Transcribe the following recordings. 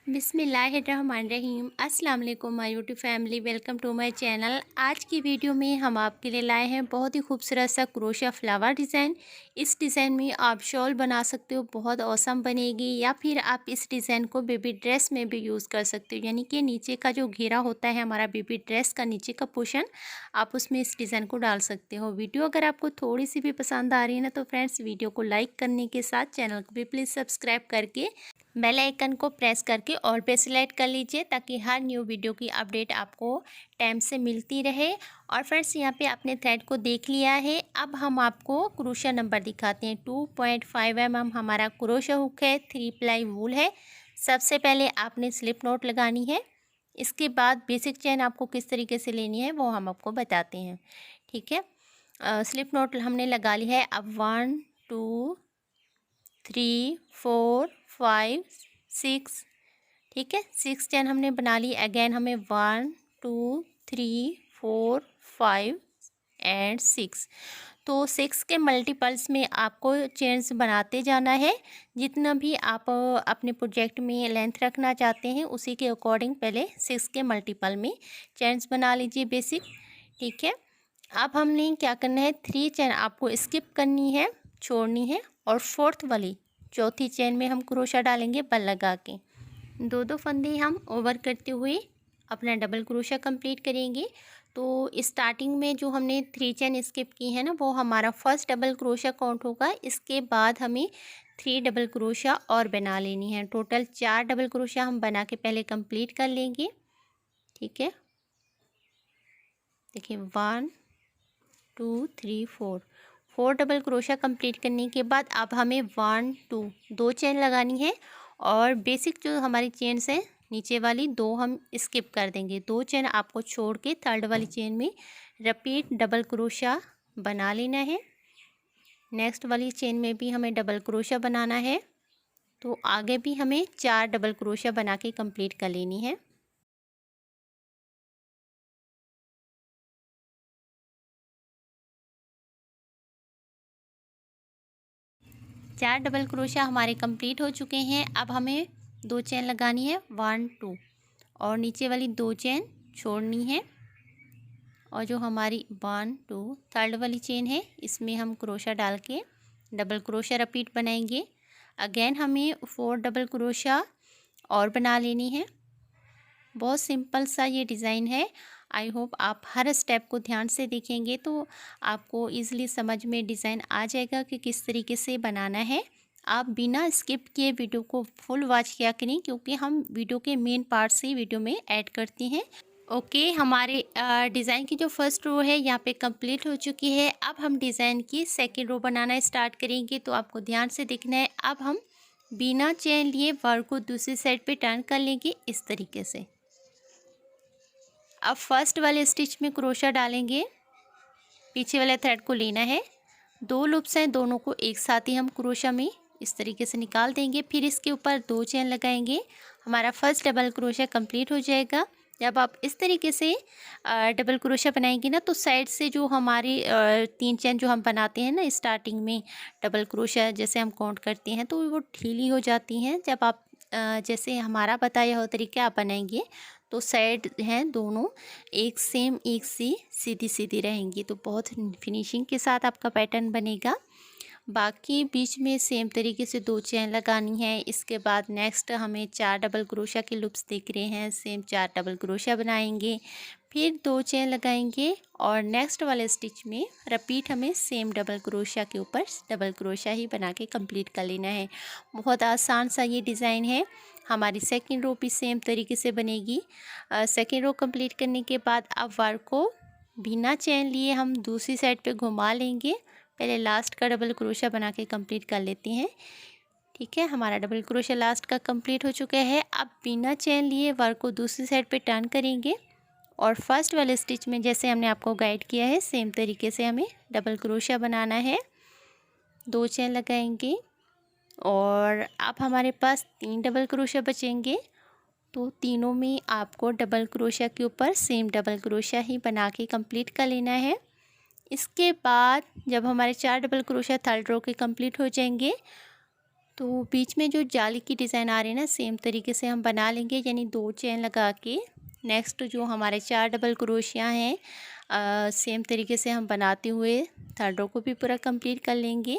बिस्मिल्लाहिर्रहमानिर्रहीम। अस्सलाम वालेकुम my YouTube family, welcome to my channel. आज की वीडियो में हम आपके लिए लाए हैं बहुत ही खूबसूरत सा क्रोशिया फ्लावर डिज़ाइन। इस डिज़ाइन में आप शॉल बना सकते हो, बहुत औसम बनेगी। या फिर आप इस डिज़ाइन को बेबी ड्रेस में भी यूज़ कर सकते हो, यानी कि नीचे का जो घेरा होता है हमारा बेबी ड्रेस का नीचे का पोर्शन, आप उसमें इस डिज़ाइन को डाल सकते हो। वीडियो अगर आपको थोड़ी सी भी पसंद आ रही है ना, तो फ्रेंड्स वीडियो को लाइक करने के साथ चैनल को भी प्लीज़ सब्सक्राइब करके बेल आइकन को प्रेस करके ऑल पे सिलेक्ट कर लीजिए, ताकि हर न्यू वीडियो की अपडेट आपको टाइम से मिलती रहे। और फ्रेंड्स यहाँ पे आपने थ्रेड को देख लिया है। अब हम आपको क्रोशिया नंबर दिखाते हैं। 2.5 mm हमारा क्रोशिया हुक है, 3 प्लाई वूल है। सबसे पहले आपने स्लिप नॉट लगानी है। इसके बाद बेसिक चेन आपको किस तरीके से लेनी है वो हम आपको बताते हैं, ठीक है। स्लिप नॉट हमने लगा ली है। अब 1 2 3 4 5 6, ठीक है, 6 चेन हमने बना ली। अगेन हमें 1 2 3 4 5 एंड 6, तो 6 के मल्टीपल्स में आपको चेन्स बनाते जाना है। जितना भी आप अपने प्रोजेक्ट में लेंथ रखना चाहते हैं उसी के अकॉर्डिंग पहले 6 के मल्टीपल में चेन्स बना लीजिए बेसिक, ठीक है। अब हमने क्या करना है, 3 चेन आपको स्किप करनी है, छोड़नी है, और 4th वाली चौथी चेन में हम क्रोशिया डालेंगे बल लगा के। दो फंदे हम ओवर करते हुए अपना डबल क्रोशिया कंप्लीट करेंगे। तो स्टार्टिंग में जो हमने 3 चेन स्किप की है ना, वो हमारा फर्स्ट डबल क्रोशिया काउंट होगा। इसके बाद हमें 3 डबल क्रोशिया और बना लेनी है। टोटल 4 डबल क्रोशिया हम बना के पहले कंप्लीट कर लेंगे, ठीक है। देखिए 1 2 3 4 डबल क्रोशिया कंप्लीट करने के बाद अब हमें 1 2 दो चेन लगानी है। और बेसिक जो हमारी चेन्स हैं नीचे वाली 2 हम स्किप कर देंगे। 2 चेन आपको छोड़ के थर्ड वाली चेन में रिपीट डबल क्रोशिया बना लेना है। नेक्स्ट वाली चेन में भी हमें डबल क्रोशिया बनाना है। तो आगे भी हमें 4 डबल क्रोशिया बना के कंप्लीट कर लेनी है। 4 डबल क्रोशिया हमारे कंप्लीट हो चुके हैं। अब हमें 2 चेन लगानी है, 1 2, और नीचे वाली 2 चेन छोड़नी है। और जो हमारी 1 2 थर्ड वाली चेन है इसमें हम क्रोशिया डाल के डबल क्रोशिया रिपीट बनाएंगे। अगेन हमें 4 डबल क्रोशिया और बना लेनी है। बहुत सिंपल सा ये डिज़ाइन है। आई होप आप हर स्टेप को ध्यान से देखेंगे तो आपको ईज़िली समझ में डिज़ाइन आ जाएगा कि किस तरीके से बनाना है। आप बिना स्किप किए वीडियो को फुल वॉच किया करें, क्योंकि हम वीडियो के मेन पार्ट से वीडियो में ऐड करते हैं। ओके, हमारे डिज़ाइन की जो फर्स्ट रो है यहाँ पे कंप्लीट हो चुकी है। अब हम डिज़ाइन की सेकेंड रो बनाना स्टार्ट करेंगे, तो आपको ध्यान से देखना है। अब हम बिना चेन लिए वर्क को दूसरी साइड पे टर्न कर लेंगे इस तरीके से। अब फर्स्ट वाले स्टिच में क्रोशिया डालेंगे, पीछे वाले थ्रेड को लेना है। 2 लूप्स हैं, दोनों को एक साथ ही हम क्रोशिया में इस तरीके से निकाल देंगे। फिर इसके ऊपर 2 चेन लगाएंगे। हमारा फर्स्ट डबल क्रोशिया कंप्लीट हो जाएगा। जब आप इस तरीके से डबल क्रोशिया बनाएंगे ना, तो साइड से जो हमारी 3 चेन जो हम बनाते हैं ना स्टार्टिंग में डबल क्रोशिया जैसे हम काउंट करते हैं, तो वो ढीली हो जाती हैं। जब आप जैसे हमारा बताया हुआ तरीका आप बनाएंगे तो साइड हैं दोनों एक सेम एक सी सीधी सीधी रहेंगी, तो बहुत फिनिशिंग के साथ आपका पैटर्न बनेगा। बाकी बीच में सेम तरीके से 2 चेन लगानी है। इसके बाद नेक्स्ट हमें 4 डबल क्रोशिया के लूप्स दिख रहे हैं, सेम 4 डबल क्रोशिया बनाएंगे, फिर 2 चेन लगाएंगे और नेक्स्ट वाले स्टिच में रिपीट हमें सेम डबल क्रोशिया के ऊपर डबल क्रोशिया ही बना के कंप्लीट कर लेना है। बहुत आसान सा ये डिज़ाइन है। हमारी सेकेंड रो भी सेम तरीके से बनेगी। सेकेंड रो कंप्लीट करने के बाद अब वर्क को बिना चेन लिए हम दूसरी साइड पे घुमा लेंगे। पहले लास्ट का डबल क्रोशिया बना के कंप्लीट कर लेते हैं, ठीक है। हमारा डबल क्रोशिया लास्ट का कंप्लीट हो चुका है। अब बिना चेन लिए वर्क को दूसरी साइड पे टर्न करेंगे और फर्स्ट वाले स्टिच में जैसे हमने आपको गाइड किया है सेम तरीके से हमें डबल क्रोशिया बनाना है। 2 चेन लगाएंगे और अब हमारे पास 3 डबल क्रोशिया बचेंगे, तो तीनों में आपको डबल क्रोशिया के ऊपर सेम डबल क्रोशिया ही बना के कंप्लीट कर लेना है। इसके बाद जब हमारे 4 डबल क्रोशिया थर्ड रो के कंप्लीट हो जाएंगे, तो बीच में जो जाली की डिज़ाइन आ रही है ना, सेम तरीके से हम बना लेंगे, यानी 2 चेन लगा के। नेक्स्ट जो हमारे 4 डबल क्रोशिया हैं, सेम तरीके से हम बनाते हुए थर्ड रो को भी पूरा कंप्लीट कर लेंगे।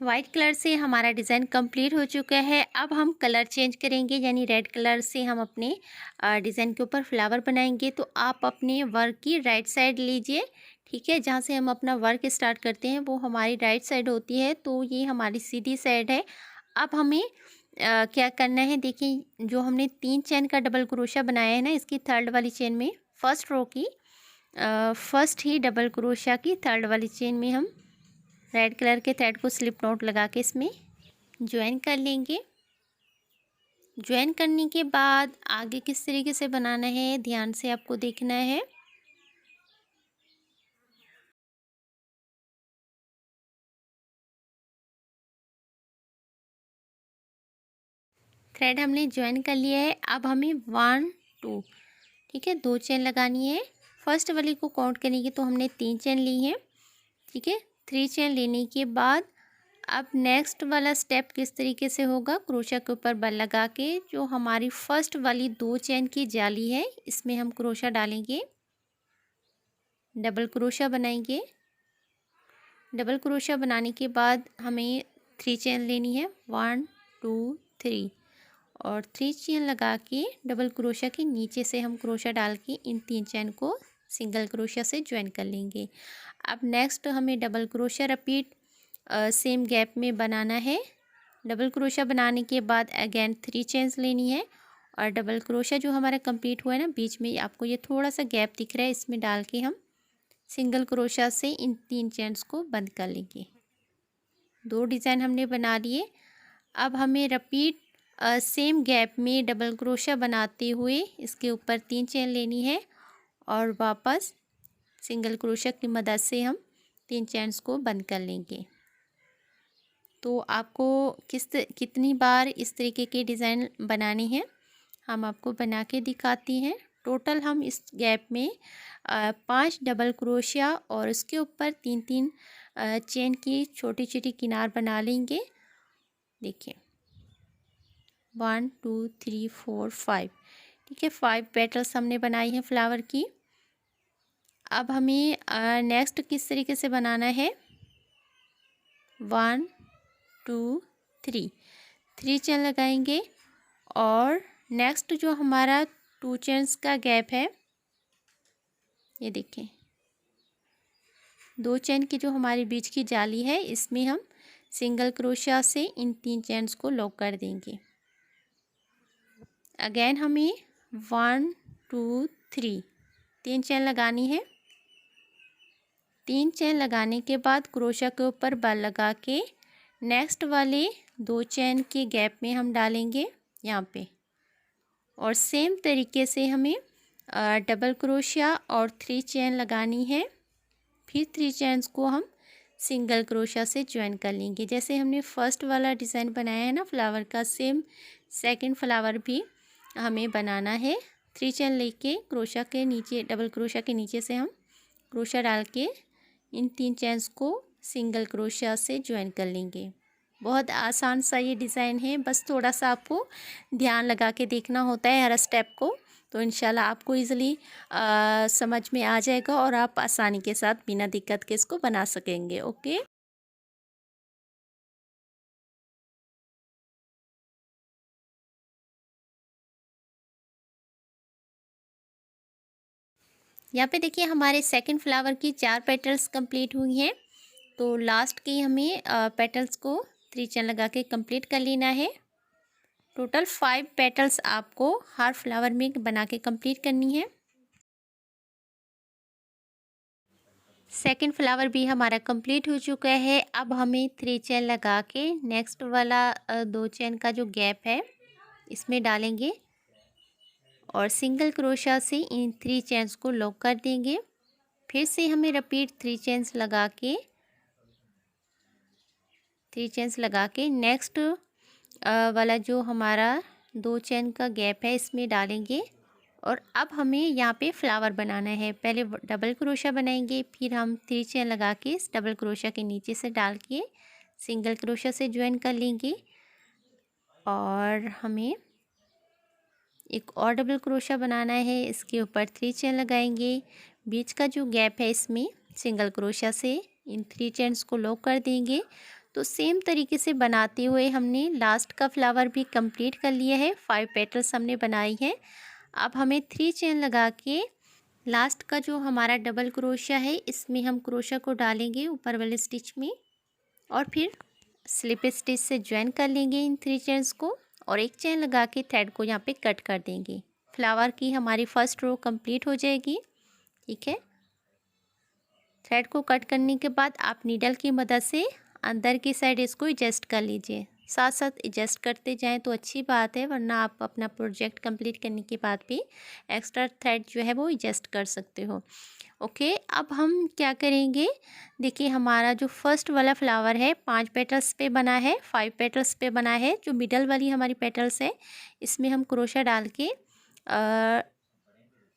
वाइट कलर से हमारा डिज़ाइन कंप्लीट हो चुका है। अब हम कलर चेंज करेंगे, यानी रेड कलर से हम अपने डिज़ाइन के ऊपर फ्लावर बनाएंगे। तो आप अपने वर्क की राइट साइड लीजिए, ठीक है। जहाँ से हम अपना वर्क स्टार्ट करते हैं वो हमारी राइट साइड होती है, तो ये हमारी सीधी साइड है। अब हमें क्या करना है, देखिए जो हमने 3 चेन का डबल क्रोशिया बनाया है ना, इसकी थर्ड वाली चेन में फर्स्ट रो की फर्स्ट ही डबल क्रोशिया की थर्ड वाली चेन में हम रेड कलर के थ्रेड को स्लिप नॉट लगा के इसमें ज्वाइन कर लेंगे। ज्वाइन करने के बाद आगे किस तरीके से बनाना है ध्यान से आपको देखना है। थ्रेड हमने ज्वाइन कर लिया है। अब हमें 1 2 ठीक है 2 चेन लगानी है। फर्स्ट वाली को काउंट करेंगे तो हमने 3 चेन ली है, ठीक है। 3 चेन लेने के बाद अब नेक्स्ट वाला स्टेप किस तरीके से होगा, क्रोशिया के ऊपर बल लगा के जो हमारी फर्स्ट वाली 2 चेन की जाली है इसमें हम क्रोशिया डालेंगे, डबल क्रोशिया बनाएंगे। डबल क्रोशिया बनाने के बाद हमें 3 चेन लेनी है, 1 2 3, और 3 चेन लगा के डबल क्रोशिया के नीचे से हम क्रोशिया डाल के इन 3 चेन को सिंगल क्रोशिया से ज्वाइन कर लेंगे। अब नेक्स्ट हमें double crochet repeat same gap में बनाना है। डबल क्रोशिया बनाने के बाद अगेन 3 चेन्स लेनी है, और डबल क्रोशिया जो हमारा कंप्लीट हुआ है ना, बीच में आपको ये थोड़ा सा गैप दिख रहा है, इसमें डाल के हम सिंगल क्रोशिया से इन 3 चेन्स को बंद कर लेंगे। 2 डिज़ाइन हमने बना लिए। अब हमें रिपीट सेम गैप में डबल क्रोशिया बनाते हुए इसके ऊपर 3 चेन लेनी है, और वापस सिंगल क्रोशिया की मदद से हम 3 चेन्स को बंद कर लेंगे। तो आपको कितनी बार इस तरीके के डिज़ाइन बनाने हैं हम आपको बना के दिखाती हैं। टोटल हम इस गैप में 5 डबल क्रोशिया और उसके ऊपर 3-3 चेन की छोटी छोटी किनार बना लेंगे। देखिए 1 2 3 4 5, ठीक है 5 पेटल्स हमने बनाई हैं फ्लावर की। अब हमें नेक्स्ट किस तरीके से बनाना है, 1 2 3 चेन लगाएंगे, और नेक्स्ट जो हमारा 2 चेन्स का गैप है, ये देखिए 2 चेन की जो हमारी बीच की जाली है इसमें हम सिंगल क्रोशिया से इन 3 चेन्स को लॉक कर देंगे। अगेन हमें 1 2 3 चेन लगानी है। 3 चेन लगाने के बाद क्रोशिया के ऊपर बल लगा के नेक्स्ट वाले 2 चेन के गैप में हम डालेंगे यहाँ पे, और सेम तरीके से हमें डबल क्रोशिया और 3 चेन लगानी है। फिर 3 चेन्स को हम सिंगल क्रोशिया से ज्वाइन कर लेंगे। जैसे हमने फर्स्ट वाला डिज़ाइन बनाया है ना फ्लावर का, सेम सेकंड फ्लावर भी हमें बनाना है। 3 चेन लेके क्रोशिया के नीचे, डबल क्रोशिया के नीचे से हम क्रोशिया डाल के इन 3 चेन्स को सिंगल क्रोशिया से ज्वाइन कर लेंगे। बहुत आसान सा ये डिज़ाइन है, बस थोड़ा सा आपको ध्यान लगा के देखना होता है हर स्टेप को, तो इंशाल्लाह आपको ईज़िली समझ में आ जाएगा और आप आसानी के साथ बिना दिक्कत के इसको बना सकेंगे। ओके, यहाँ पे देखिए हमारे सेकंड फ्लावर की 4 पेटल्स कंप्लीट हुई हैं। तो लास्ट की हमें पेटल्स को 3 चेन लगा के कंप्लीट कर लेना है। टोटल 5 पेटल्स आपको हर फ्लावर में बना के कंप्लीट करनी है। सेकंड फ्लावर भी हमारा कंप्लीट हो चुका है। अब हमें 3 चेन लगा के नेक्स्ट वाला 2 चेन का जो गैप है इसमें डालेंगे, और सिंगल क्रोशिया से इन 3 चेन्स को लॉक कर देंगे। फिर से हमें रिपीट 3 चेन्स लगा के नेक्स्ट वाला जो हमारा 2 चेन का गैप है इसमें डालेंगे, और अब हमें यहाँ पे फ्लावर बनाना है। पहले डबल क्रोशिया बनाएंगे, फिर हम 3 चेन लगा के इस डबल क्रोशिया के नीचे से डाल के सिंगल क्रोशिया से ज्वाइन कर लेंगे। और हमें एक और डबल क्रोशा बनाना है। इसके ऊपर 3 चेन लगाएंगे। बीच का जो गैप है इसमें सिंगल क्रोशा से इन 3 चेन्स को लॉक कर देंगे। तो सेम तरीके से बनाते हुए हमने लास्ट का फ्लावर भी कंप्लीट कर लिया है। 5 पेटल्स हमने बनाई है। अब हमें 3 चेन लगा के लास्ट का जो हमारा डबल क्रोशा है इसमें हम क्रोशा को डालेंगे ऊपर वाले स्टिच में और फिर स्लिप स्टिच से ज्वाइन कर लेंगे इन 3 चेन्स को और एक चेन लगा के थ्रेड को यहाँ पे कट कर देंगे। फ्लावर की हमारी फर्स्ट रो कंप्लीट हो जाएगी। ठीक है, थ्रेड को कट करने के बाद आप नीडल की मदद से अंदर की साइड इसको एडजस्ट कर लीजिए। साथ साथ एडजस्ट करते जाएं तो अच्छी बात है, वरना आप अपना प्रोजेक्ट कंप्लीट करने के बाद भी एक्स्ट्रा थ्रेड जो है वो एडजस्ट कर सकते हो। ओके, अब हम क्या करेंगे, देखिए हमारा जो फर्स्ट वाला फ्लावर है 5 पेटल्स पे बना है, 5 पेटल्स पे बना है। जो मिडल वाली हमारी पेटल्स है इसमें हम क्रोशा डाल के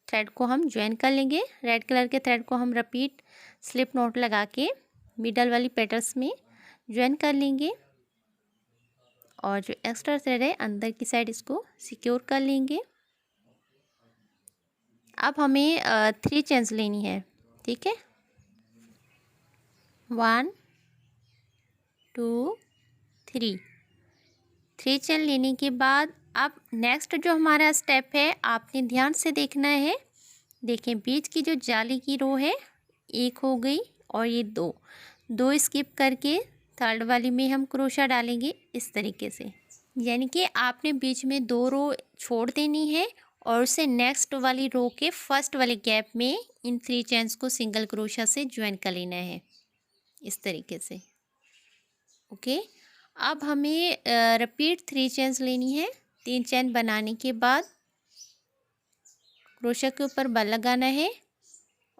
थ्रेड को हम ज्वाइन कर लेंगे। रेड कलर के थ्रेड को हम रिपीट स्लिप नॉट लगा के मिडल वाली पेटल्स में ज्वाइन कर लेंगे और जो एक्स्ट्रा थ्रेड है अंदर की साइड इसको सिक्योर कर लेंगे। अब हमें 3 चेन्स लेनी है। ठीक है, 1 2 3 चेन लेने के बाद अब नेक्स्ट जो हमारा स्टेप है आपने ध्यान से देखना है। देखें बीच की जो जाली की रो है एक हो गई और ये दो स्किप करके थर्ड वाली में हम क्रोशा डालेंगे इस तरीके से, यानी कि आपने बीच में 2 रो छोड़ देनी है और उसे नेक्स्ट वाली रो के फर्स्ट वाले गैप में इन 3 चेन्स को सिंगल क्रोशा से ज्वाइन कर लेना है इस तरीके से। ओके, अब हमें रिपीट 3 चेन्स लेनी है। 3 चेन बनाने के बाद क्रोशा के ऊपर बल लगाना है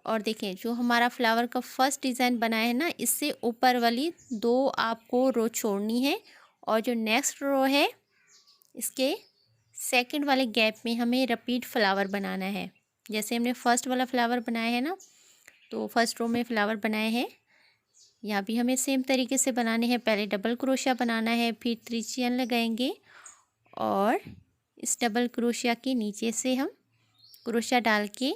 और देखें जो हमारा फ्लावर का फर्स्ट डिज़ाइन बना है ना, इससे ऊपर वाली 2 आपको रो छोड़नी है और जो नेक्स्ट रो है इसके सेकंड वाले गैप में हमें रिपीट फ्लावर बनाना है। जैसे हमने फर्स्ट वाला फ्लावर बनाया है ना, तो फर्स्ट रो में फ्लावर बनाए हैं, यहाँ भी हमें सेम तरीके से बनाने हैं। पहले डबल क्रोशिया बनाना है, फिर 3 चेन लगाएंगे और इस डबल क्रोशिया के नीचे से हम क्रोशिया डाल के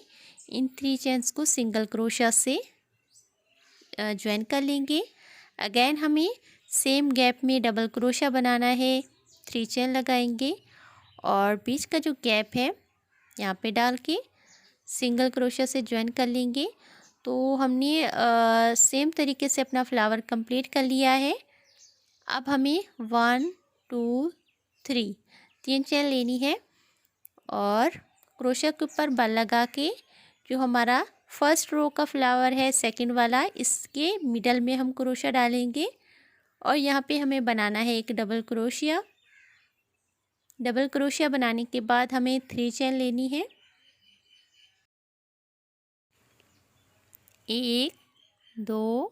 इन 3 चेन्स को सिंगल क्रोशिया से ज्वाइन कर लेंगे। अगेन हमें सेम गैप में डबल क्रोशिया बनाना है, 3 चेन लगाएंगे और बीच का जो गैप है यहाँ पे डाल के सिंगल क्रोशिया से ज्वाइन कर लेंगे। तो हमने सेम तरीके से अपना फ्लावर कंप्लीट कर लिया है। अब हमें 1 2 3 चेन लेनी है और क्रोशिया के ऊपर बल लगा के जो हमारा फर्स्ट रो का फ्लावर है सेकंड वाला, इसके मिडल में हम क्रोशिया डालेंगे और यहाँ पे हमें बनाना है एक डबल क्रोशिया। डबल क्रोशिया बनाने के बाद हमें 3 चेन लेनी है। 1 2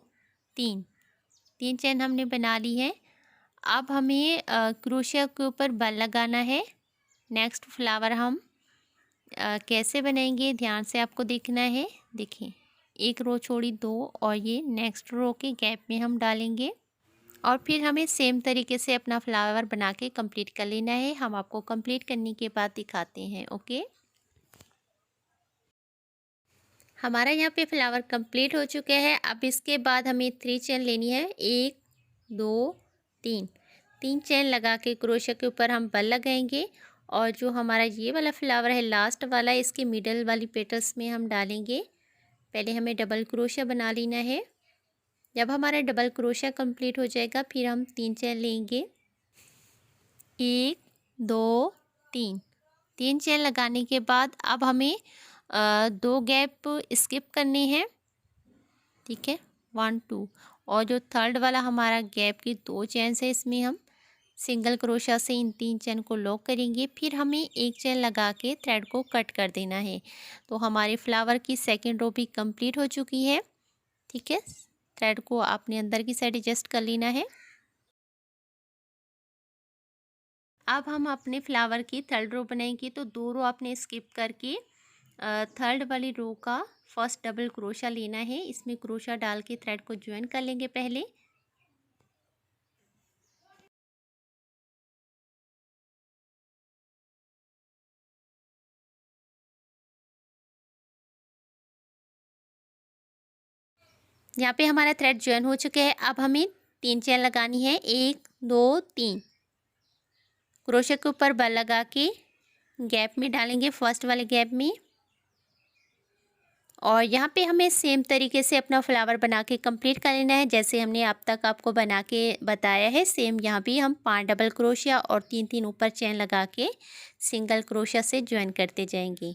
3 चेन हमने बना ली है। अब हमें क्रोशिया के ऊपर बल लगाना है। नेक्स्ट फ्लावर हम कैसे बनाएंगे ध्यान से आपको देखना है। देखिए एक रो छोड़ी 2 और ये नेक्स्ट रो के गैप में हम डालेंगे और फिर हमें सेम तरीके से अपना फ्लावर बना के कंप्लीट कर लेना है। हम आपको कंप्लीट करने के बाद दिखाते हैं। ओके, हमारा यहाँ पे फ्लावर कंप्लीट हो चुके हैं। अब इसके बाद हमें 3 चेन लेनी है। 1 2 3 चेन लगा के क्रोशिया के ऊपर हम बल लगाएंगे और जो हमारा ये वाला फ्लावर है लास्ट वाला, इसके मिडल वाली पेटल्स में हम डालेंगे। पहले हमें डबल क्रोशिया बना लेना है। जब हमारा डबल क्रोशिया कंप्लीट हो जाएगा फिर हम 3 चेन लेंगे। 1 2 3 चेन लगाने के बाद अब हमें 2 गैप स्किप करने हैं। ठीक है, 1 2 और जो थर्ड वाला हमारा गैप की 2 चेन है इसमें हम सिंगल क्रोशिया से इन 3 चेन को लॉक करेंगे। फिर हमें एक चेन लगा के थ्रेड को कट कर देना है। तो हमारे फ्लावर की सेकंड रो भी कंप्लीट हो चुकी है। ठीक है, थ्रेड को आपने अंदर की साइड एडजस्ट कर लेना है। अब हम अपने फ्लावर की थर्ड रो बनाएंगे, तो 2 रो आपने स्किप करके थर्ड वाली रो का फर्स्ट डबल क्रोशिया लेना है। इसमें क्रोशिया डाल के थ्रेड को ज्वाइन कर लेंगे पहले यहाँ पे हमारा थ्रेड ज्वाइन हो चुका है। अब हमें 3 चेन लगानी है, 1 2 3। क्रोशे के ऊपर बल लगा के गैप में डालेंगे, फर्स्ट वाले गैप में। और यहाँ पे हमें सेम तरीके से अपना फ्लावर बना के कंप्लीट कर लेना है, जैसे हमने अब तक आपको बना के बताया है। सेम यहाँ भी हम 5 डबल क्रोशिया और 3 ऊपर चेन लगा के सिंगल क्रोशिया से ज्वाइन करते जाएंगे।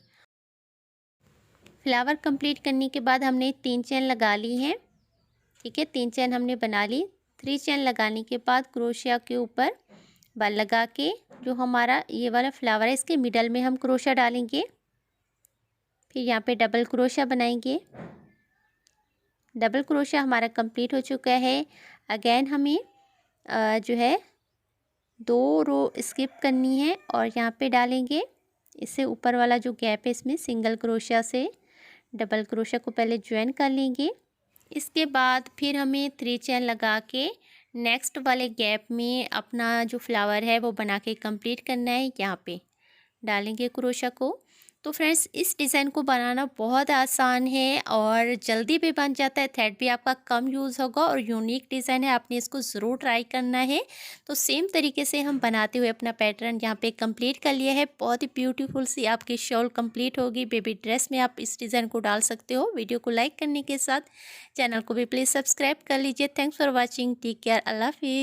फ्लावर कंप्लीट करने के बाद हमने 3 चेन लगा ली हैं, ठीक है। 3 चेन हमने बना ली। 3 चेन लगाने के बाद क्रोशिया के ऊपर बल लगा के जो हमारा ये वाला फ्लावर है इसके मिडल में हम क्रोशिया डालेंगे। फिर यहाँ पे डबल क्रोशिया बनाएंगे। डबल क्रोशिया हमारा कंप्लीट हो चुका है। अगेन हमें जो है 2 रो स्किप करनी है और यहाँ पे डालेंगे। इससे ऊपर वाला जो गैप है इसमें सिंगल क्रोशिया से डबल क्रोशिया को पहले ज्वाइन कर लेंगे। इसके बाद फिर हमें 3 चेन लगा के नेक्स्ट वाले गैप में अपना जो फ्लावर है वो बना के कंप्लीट करना है। यहाँ पे डालेंगे क्रोशिया को। तो फ्रेंड्स, इस डिज़ाइन को बनाना बहुत आसान है और जल्दी भी बन जाता है। थ्रेड भी आपका कम यूज़ होगा और यूनिक डिज़ाइन है, आपने इसको ज़रूर ट्राई करना है। तो सेम तरीके से हम बनाते हुए अपना पैटर्न यहाँ पे कंप्लीट कर लिया है। बहुत ही ब्यूटीफुल सी आपकी शॉल कंप्लीट होगी। बेबी ड्रेस में आप इस डिज़ाइन को डाल सकते हो। वीडियो को लाइक करने के साथ चैनल को भी प्लीज़ सब्सक्राइब कर लीजिए। Thanks for watching. Take care. अल्लाह हाफिज़।